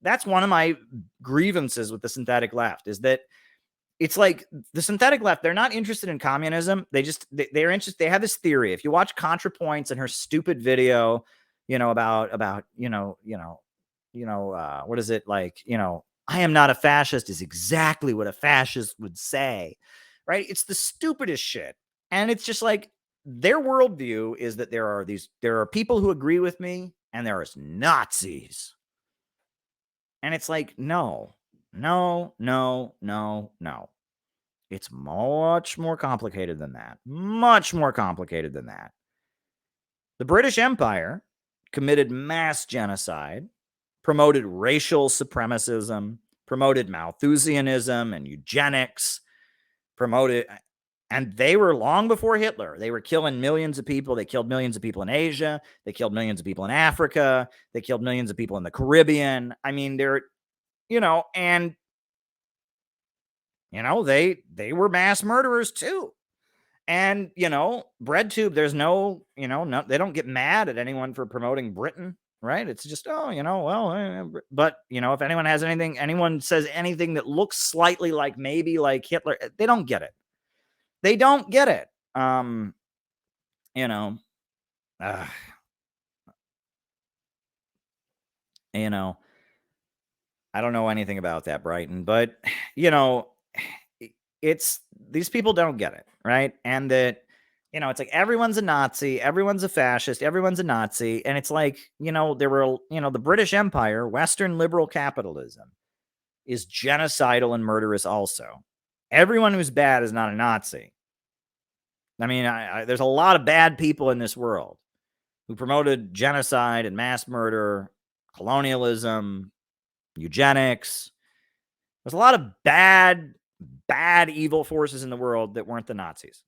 that's one of my grievances with the synthetic left, is that it's like the synthetic left, they're not interested in communism. They're interested. They have this theory. If you watch ContraPoints and her stupid video, about what is it like? I am not a fascist is exactly what a fascist would say, right? It's the stupidest shit. And it's just like their worldview is that there are people who agree with me and there is Nazis. And it's like, no. It's much more complicated than that. Much more complicated than that. The British Empire committed mass genocide, promoted racial supremacism, promoted Malthusianism and eugenics, and they were long before Hitler. They were killing millions of people. They killed millions of people in Asia. They killed millions of people in Africa. They killed millions of people in the Caribbean. I mean, they were mass murderers too. And, BreadTube, there's no, they don't get mad at anyone for promoting Britain, right? It's just, but, if anyone says anything that looks slightly like maybe like Hitler, they don't get it. They don't get it. I don't know anything about that, Brighton, but, it's these people don't get it, right? And that, it's like everyone's a Nazi, everyone's a fascist, everyone's a Nazi. And it's like, there were, the British Empire, Western liberal capitalism is genocidal and murderous also. Everyone who's bad is not a Nazi. I mean, there's a lot of bad people in this world who promoted genocide and mass murder, colonialism, eugenics. There's a lot of bad, evil forces in the world that weren't the Nazis.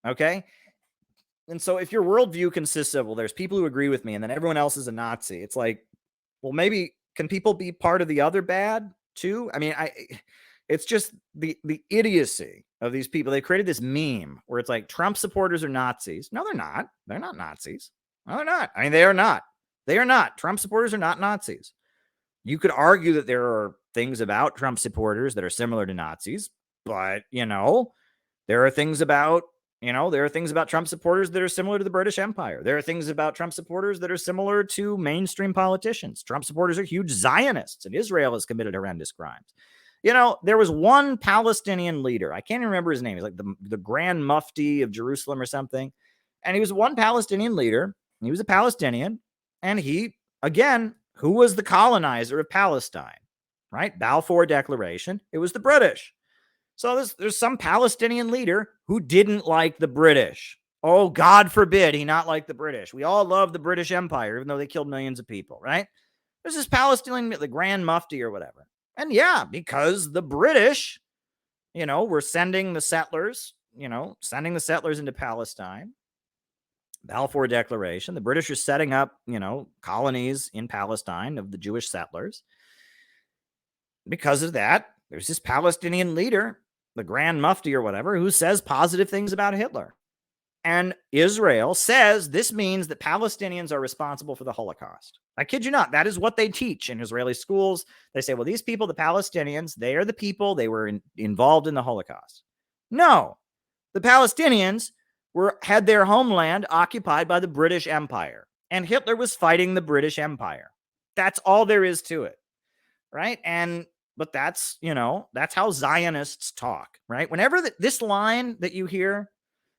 Okay? And so if your worldview consists of, well, there's people who agree with me and then everyone else is a Nazi, it's like, well, maybe can people be part of the other bad too? I mean, it's just the idiocy of these people. They created this meme where it's like Trump supporters are Nazis. No, they're not. They're not Nazis. No, they're not. I mean, they are not. They are not. Trump supporters are not Nazis. You could argue that there are things about Trump supporters that are similar to Nazis, but, there are things about Trump supporters that are similar to the British Empire. There are things about Trump supporters that are similar to mainstream politicians. Trump supporters are huge Zionists, and Israel has committed horrendous crimes. There was one Palestinian leader. I can't even remember his name. He's like the Grand Mufti of Jerusalem or something. And he was one Palestinian leader. He was a Palestinian. And who was the colonizer of Palestine, right? Balfour Declaration. It was the British. So there's some Palestinian leader who didn't like the British. Oh, God forbid he not like the British. We all love the British Empire, even though they killed millions of people, right? There's this Palestinian, the Grand Mufti or whatever. And because the British, were sending the settlers into Palestine. Balfour Declaration. The British are setting up, colonies in Palestine of the Jewish settlers. Because of that, there's this Palestinian leader, the Grand Mufti or whatever, who says positive things about Hitler. And Israel says this means that Palestinians are responsible for the Holocaust. I kid you not. That is what they teach in Israeli schools. They say, well, these people, the Palestinians, they are the people, they were involved in the Holocaust. No, the Palestinians had their homeland occupied by the British Empire, and Hitler was fighting the British Empire. That's all there is to it, right? But that's how Zionists talk, right? Whenever this line that you hear,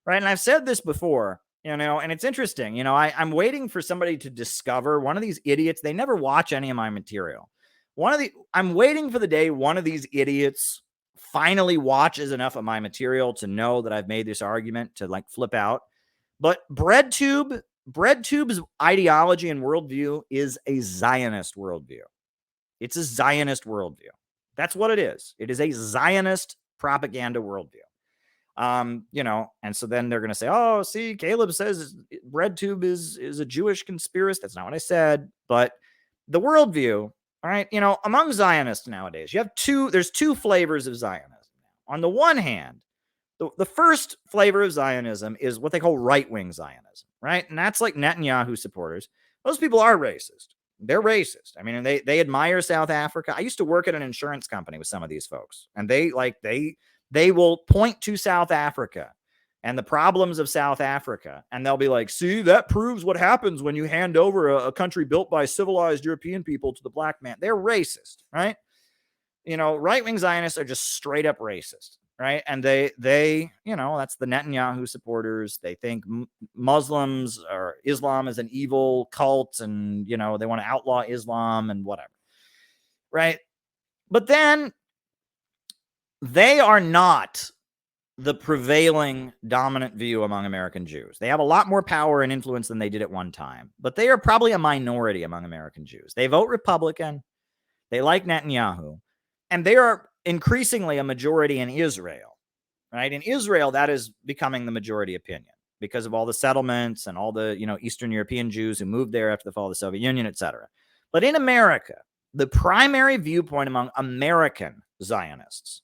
right? And I've said this before, and it's interesting, I'm waiting for somebody to discover one of these idiots. They never watch any of my material. I'm waiting for the day one of these idiots finally watches enough of my material to know that I've made this argument to like flip out. But BreadTube's ideology and worldview is a Zionist worldview. It's a Zionist worldview. That's what it is. It is a Zionist propaganda worldview. And so then they're going to say, oh, see, Caleb says BreadTube is a Jewish conspiracy. That's not what I said. But the worldview, all right, among Zionists nowadays, there's two flavors of Zionism. On the one hand, the first flavor of Zionism is what they call right-wing Zionism, right? And that's like Netanyahu supporters. Those people are racist. They're racist. I mean, they admire South Africa. I used to work at an insurance company with some of these folks, and they will point to South Africa and the problems of South Africa, and they'll be like, see, that proves what happens when you hand over a country built by civilized European people to the black man. They're racist, right? Right-wing Zionists are just straight up racist, right? And they that's the Netanyahu supporters. They think Muslims or Islam is an evil cult, and they want to outlaw Islam and whatever, right? But then they are not the prevailing dominant view among American Jews. They have a lot more power and influence than they did at one time, but they are probably a minority among American Jews. They vote Republican. They like Netanyahu. And they are increasingly a majority in Israel, right? In Israel, that is becoming the majority opinion because of all the settlements and all the, Eastern European Jews who moved there after the fall of the Soviet Union, et cetera. But in America, the primary viewpoint among American Zionists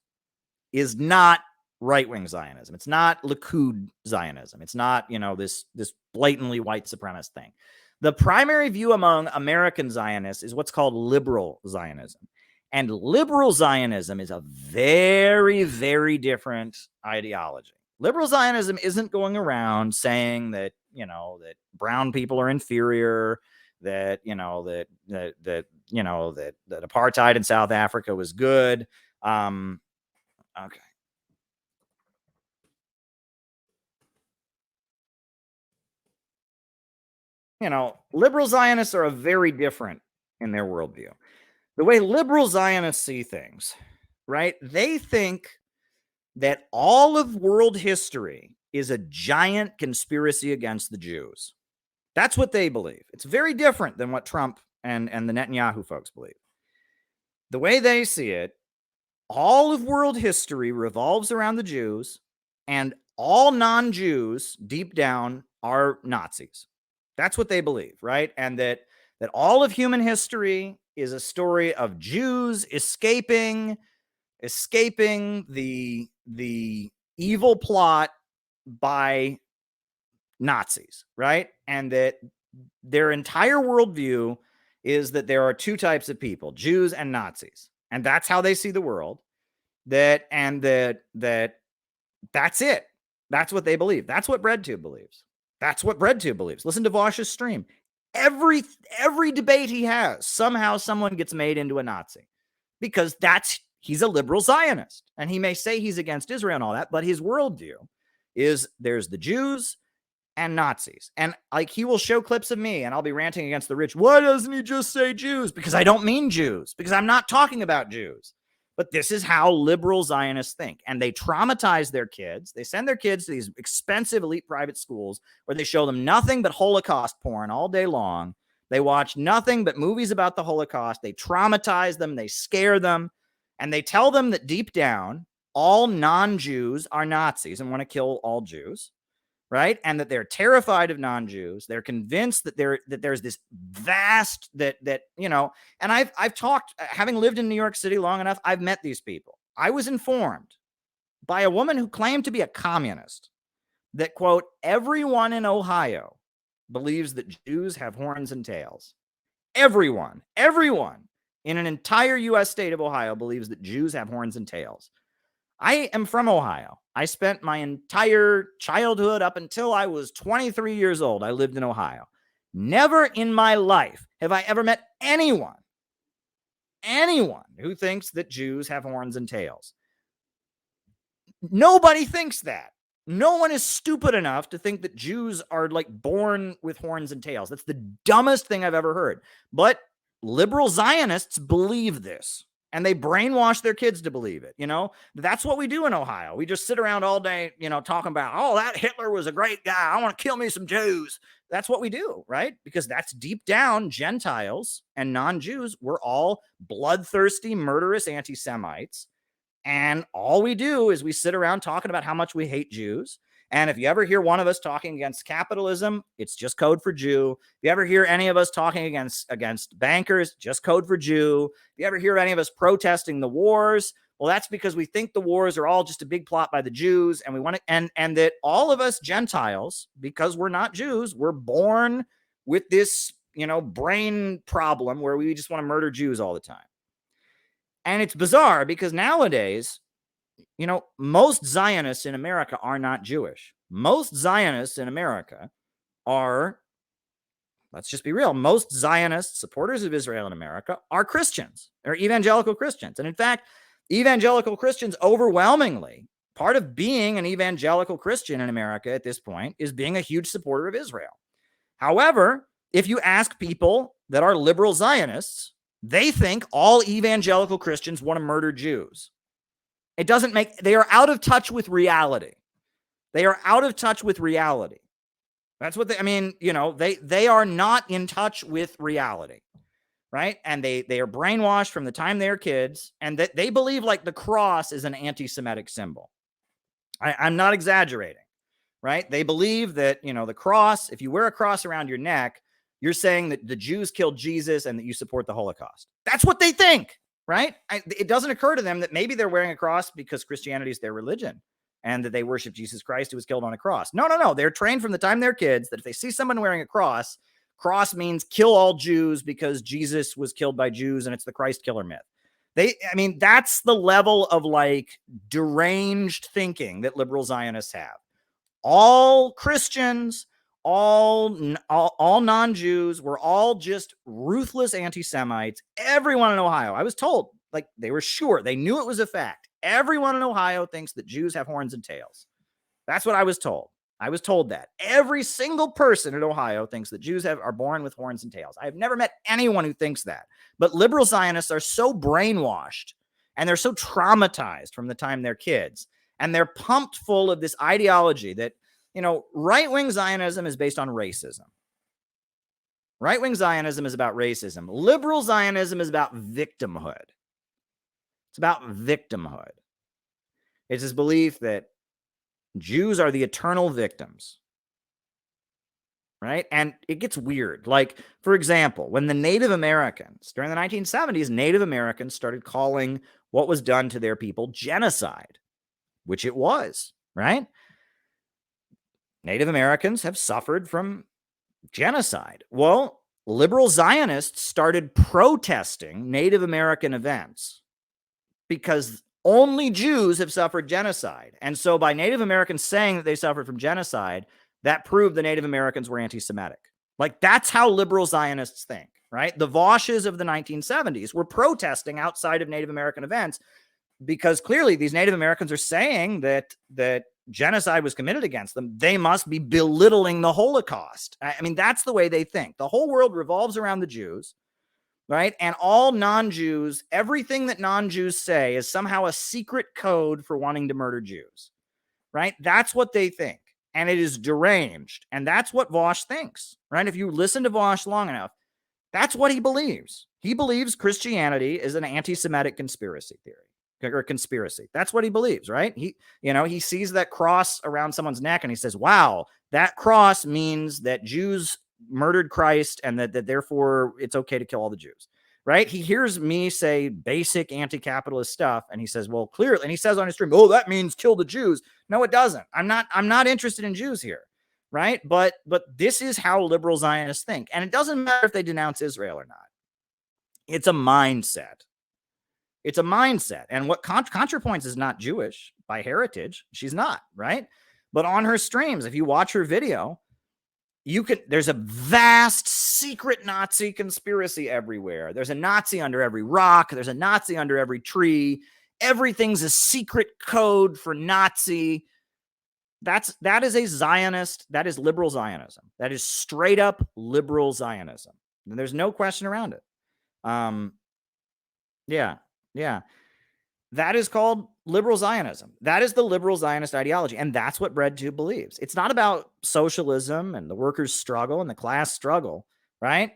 is not right-wing Zionism. It's not Likud Zionism. It's not, this blatantly white supremacist thing. The primary view among American Zionists is what's called liberal Zionism. And liberal Zionism is a very, very different ideology. Liberal Zionism isn't going around saying that, that brown people are inferior, that, that apartheid in South Africa was good. Okay. Liberal Zionists are very different in their worldview. The way liberal Zionists see things, right? They think that all of world history is a giant conspiracy against the Jews. That's what they believe. It's very different than what Trump and the Netanyahu folks believe. The way they see it, all of world history revolves around the Jews, and all non-Jews deep down are Nazis. That's what they believe, right? And that all of human history is a story of Jews escaping the evil plot by Nazis, right? And that their entire worldview is that there are two types of people, Jews and Nazis. And that's how they see the world. That's it. That's what they believe. That's what BreadTube believes. That's what BreadTube believes. Listen to Vosh's stream. Every debate he has, somehow someone gets made into a Nazi because he's a liberal Zionist. And he may say he's against Israel and all that, but his worldview is there's the Jews and Nazis. And he will show clips of me and I'll be ranting against the rich. Why doesn't he just say Jews? Because I don't mean Jews, because I'm not talking about Jews. But this is how liberal Zionists think. And they traumatize their kids. They send their kids to these expensive elite private schools where they show them nothing but Holocaust porn all day long. They watch nothing but movies about the Holocaust. They traumatize them. They scare them. And they tell them that deep down, all non-Jews are Nazis and want to kill all Jews, right? And that they're terrified of non-Jews. They're convinced that there's this vast and I've talked, having lived in New York City long enough, I've met these people. I was informed by a woman who claimed to be a communist that, quote, everyone in Ohio believes that Jews have horns and tails. Everyone in an entire U.S. state of Ohio believes that Jews have horns and tails. I am from Ohio. I spent my entire childhood up until I was 23 years old. I lived in Ohio. Never in my life have I ever met anyone who thinks that Jews have horns and tails. Nobody thinks that. No one is stupid enough to think that Jews are born with horns and tails. That's the dumbest thing I've ever heard. But liberal Zionists believe this. And they brainwash their kids to believe it. That's what we do in Ohio. We just sit around all day, talking about, oh, that Hitler was a great guy. I want to kill me some Jews. That's what we do, right? Because that's deep down, Gentiles and non-Jews, we're all bloodthirsty, murderous anti-Semites. And all we do is we sit around talking about how much we hate Jews. And if you ever hear one of us talking against capitalism, it's just code for Jew. If you ever hear any of us talking against bankers, just code for Jew. If you ever hear any of us protesting the wars, well, that's because we think the wars are all just a big plot by the Jews, and we want to, and that all of us Gentiles, because we're not Jews, we're born with this brain problem where we just want to murder Jews all the time. And it's bizarre because nowadays, most Zionists in America are not Jewish. Most Zionists in America are, let's just be real, most Zionist supporters of Israel in America are Christians, or evangelical Christians. And in fact, evangelical Christians overwhelmingly, part of being an evangelical Christian in America at this point is being a huge supporter of Israel. However, if you ask people that are liberal Zionists, they think all evangelical Christians want to murder Jews. It doesn't make, they are out of touch with reality. They are out of touch with reality. That's what they are not in touch with reality, right? And they are brainwashed from the time they're kids, and that they believe like the cross is an anti-Semitic symbol. I'm not exaggerating, right? They believe that, the cross, if you wear a cross around your neck, you're saying that the Jews killed Jesus and that you support the Holocaust. That's what they think, right? It doesn't occur to them that maybe they're wearing a cross because Christianity is their religion and that they worship Jesus Christ who was killed on a cross. No. They're trained from the time they're kids that if they see someone wearing a cross means kill all Jews because Jesus was killed by Jews and it's the Christ killer myth. That's the level of like deranged thinking that liberal Zionists have. All Christians, all non-Jews, were all just ruthless anti-Semites. Everyone in Ohio, I was told, like they were sure, they knew it was a fact. Everyone in Ohio thinks that Jews have horns and tails. That's what I was told. I was told that every single person in Ohio thinks that Jews are born with horns and tails. I've never met anyone who thinks that. But liberal Zionists are so brainwashed and they're so traumatized from the time they're kids. And they're pumped full of this ideology that, right-wing Zionism is based on racism. Right-wing Zionism is about racism. Liberal Zionism is about victimhood. It's about victimhood. It's this belief that Jews are the eternal victims, right? And it gets weird. Like, for example, when the Native Americans, during the 1970s, Native Americans started calling what was done to their people genocide, which it was, right? Native Americans have suffered from genocide. Well, liberal Zionists started protesting Native American events because only Jews have suffered genocide. And so by Native Americans saying that they suffered from genocide, that proved the Native Americans were anti-Semitic. Like, that's how liberal Zionists think, right? The Voshes of the 1970s were protesting outside of Native American events because clearly these Native Americans are saying that genocide was committed against them. They must be belittling the Holocaust. That's the way they think. The whole world revolves around the Jews, right? And all non-Jews, everything that non-Jews say is somehow a secret code for wanting to murder Jews, right? That's what they think. And it is deranged. And that's what Vosh thinks, right? If you listen to Vosh long enough, that's what he believes. He believes Christianity is an anti-Semitic conspiracy theory. Or conspiracy. That's what he believes, right? He sees that cross around someone's neck and he says, wow, that cross means that Jews murdered Christ and that therefore it's okay to kill all the Jews, right? He hears me say basic anti-capitalist stuff and he says, well, clearly, and he says on his stream, oh, that means kill the Jews. No, it doesn't. I'm not interested in Jews here, right? But this is how liberal Zionists think. And it doesn't matter if they denounce Israel or not. It's a mindset. It's a mindset. And what ContraPoints is not Jewish by heritage. She's not, right? But on her streams, if you watch her video, there's a vast secret Nazi conspiracy everywhere. There's a Nazi under every rock. There's a Nazi under every tree. Everything's a secret code for Nazi. That is a Zionist. That is liberal Zionism. That is straight up liberal Zionism. And there's no question around it. Yeah. That is called liberal Zionism. That is the liberal Zionist ideology. And that's what BreadTube believes. It's not about socialism and the workers' struggle and the class struggle, right?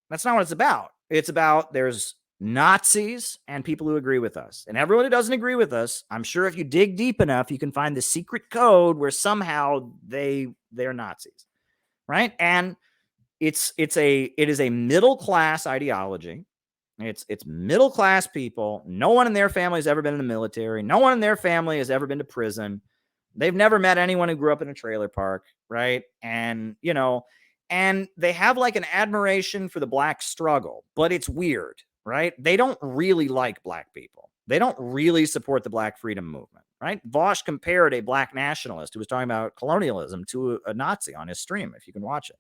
That's not what it's about. It's about there's Nazis and people who agree with us. And everyone who doesn't agree with us, I'm sure if you dig deep enough, you can find the secret code where somehow they're Nazis, right? And it is a middle class ideology. It's middle class people. No one in their family has ever been in the military. No one in their family has ever been to prison. They've never met anyone who grew up in a trailer park, right? And And they have like an admiration for the black struggle, but it's weird, right? They don't really like black people. They don't really support the black freedom movement, right? Vosh compared a black nationalist who was talking about colonialism to a Nazi on his stream, if you can watch it.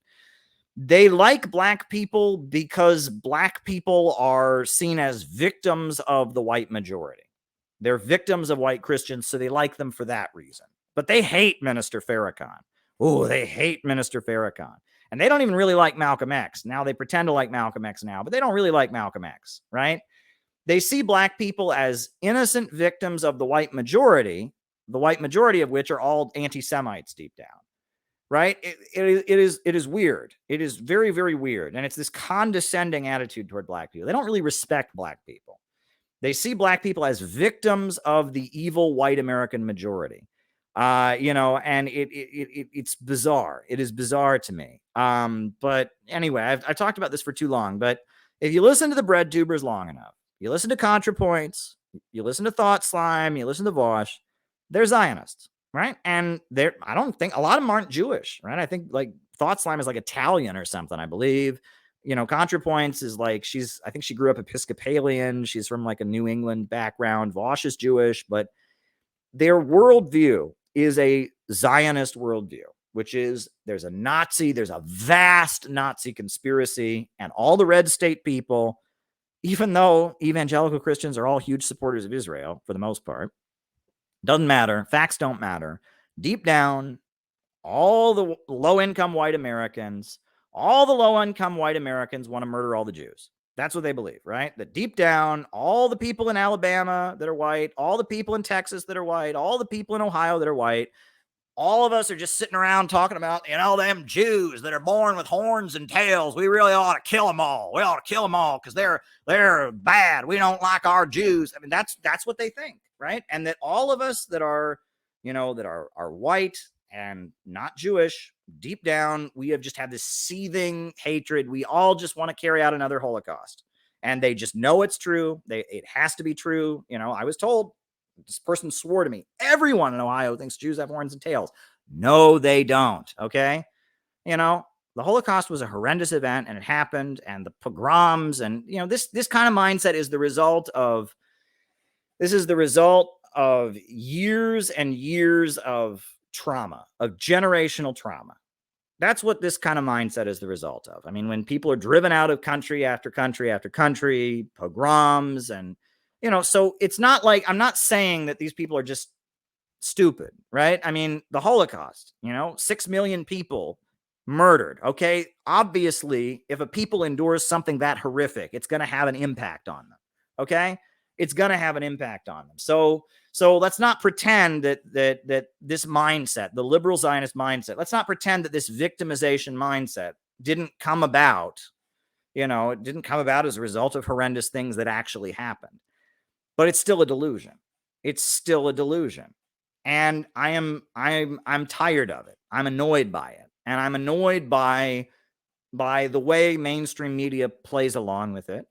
They like black people because black people are seen as victims of the white majority. They're victims of white Christians, so they like them for that reason. But they hate Minister Farrakhan. Oh, they hate Minister Farrakhan. And they don't even really like Malcolm X. Now they pretend to like Malcolm X now, but they don't really like Malcolm X, right? They see black people as innocent victims of the white majority of which are all anti-Semites deep down, right? It is weird. It is very, very weird. And it's this condescending attitude toward black people. They don't really respect black people. They see black people as victims of the evil white American majority. And it's bizarre. It is bizarre to me. But anyway, I've talked about this for too long. But if you listen to the BreadTubers long enough, you listen to ContraPoints, you listen to Thought Slime, you listen to Vosh, they're Zionists, right? And I don't think a lot of them aren't Jewish, right? I think like Thought Slime is like Italian or something, I believe. ContraPoints is like I think she grew up Episcopalian. She's from like a New England background. Vosh is Jewish, but their worldview is a Zionist worldview, which is there's a vast Nazi conspiracy, and all the red state people, even though evangelical Christians are all huge supporters of Israel for the most part, doesn't matter. Facts don't matter. Deep down, all the low-income white Americans want to murder all the Jews. That's what they believe, right? That deep down, all the people in Alabama that are white, all the people in Texas that are white, all the people in Ohio that are white, all of us are just sitting around talking about, them Jews that are born with horns and tails. We really ought to kill them all. We ought to kill them all because they're bad. We don't like our Jews. I mean, that's what they think, right? And that all of us that are, that are white and not Jewish, deep down, we have just had this seething hatred. We all just want to carry out another Holocaust. And they just know it's true. It has to be true. I was told, this person swore to me, everyone in Ohio thinks Jews have horns and tails. No, they don't. Okay. The Holocaust was a horrendous event, and it happened, and the pogroms, and this kind of mindset is the result of years and years of trauma, of generational trauma. That's what this kind of mindset is the result of. I mean, when people are driven out of country after country after country, pogroms, and so it's not like, I'm not saying that these people are just stupid, right? I mean, the Holocaust, 6 million people murdered. Okay. Obviously, if a people endures something that horrific, it's going to have an impact on them. Okay. It's going to have an impact on them. So let's not pretend that this mindset, the liberal Zionist mindset, let's not pretend that this victimization mindset didn't come about. It didn't come about as a result of horrendous things that actually happened. But it's still a delusion. It's still a delusion. And I'm tired of it. I'm annoyed by it. And I'm annoyed by the way mainstream media plays along with it.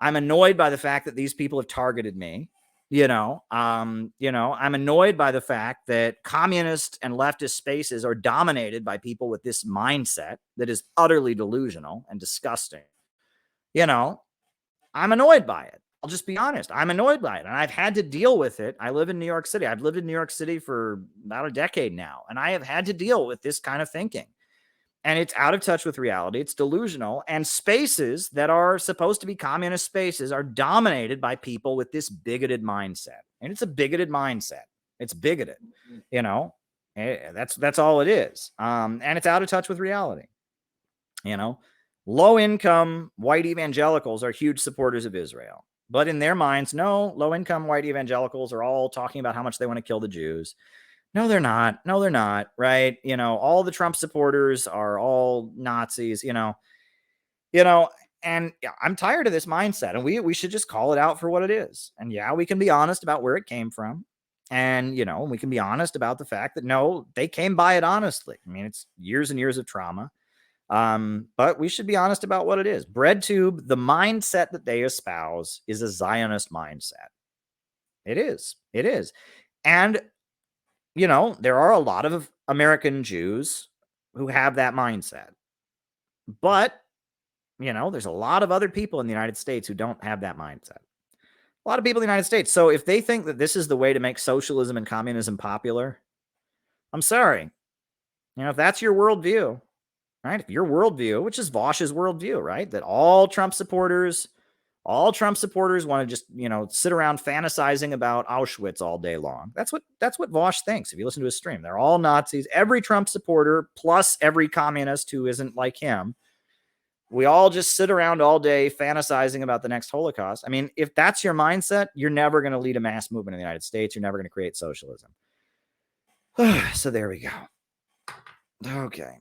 I'm annoyed by the fact that these people have targeted me. I'm annoyed by the fact that communist and leftist spaces are dominated by people with this mindset that is utterly delusional and disgusting. I'm annoyed by it. I'll just be honest. I'm annoyed by it, and I've had to deal with it. I live in New York City. I've lived in New York City for about a decade now, and I have had to deal with this kind of thinking. And it's out of touch with reality. It's delusional. And spaces that are supposed to be communist spaces are dominated by people with this bigoted mindset. And it's a bigoted mindset. It's bigoted. That's all it is. And it's out of touch with reality. Low-income white evangelicals are huge supporters of Israel. But in their minds, no, low-income white evangelicals are all talking about how much they want to kill the Jews. No, they're not. No, they're not. Right. All the Trump supporters are all Nazis, and yeah, I'm tired of this mindset, and we should just call it out for what it is. And yeah, we can be honest about where it came from. And, we can be honest about the fact that no, they came by it honestly. I mean, it's years and years of trauma. But we should be honest about what it is. BreadTube, the mindset that they espouse is a Zionist mindset. It is. It is. And there are a lot of American Jews who have that mindset. But, there's a lot of other people in the United States who don't have that mindset. A lot of people in the United States. So if they think that this is the way to make socialism and communism popular, I'm sorry. If that's your worldview, right? If your worldview, which is Vosh's worldview, right? That all Trump supporters want to just, sit around fantasizing about Auschwitz all day long. That's what Vosh thinks. If you listen to his stream, they're all Nazis. Every Trump supporter plus every communist who isn't like him, we all just sit around all day fantasizing about the next Holocaust. I mean, if that's your mindset, you're never going to lead a mass movement in the United States. You're never going to create socialism. So there we go. Okay.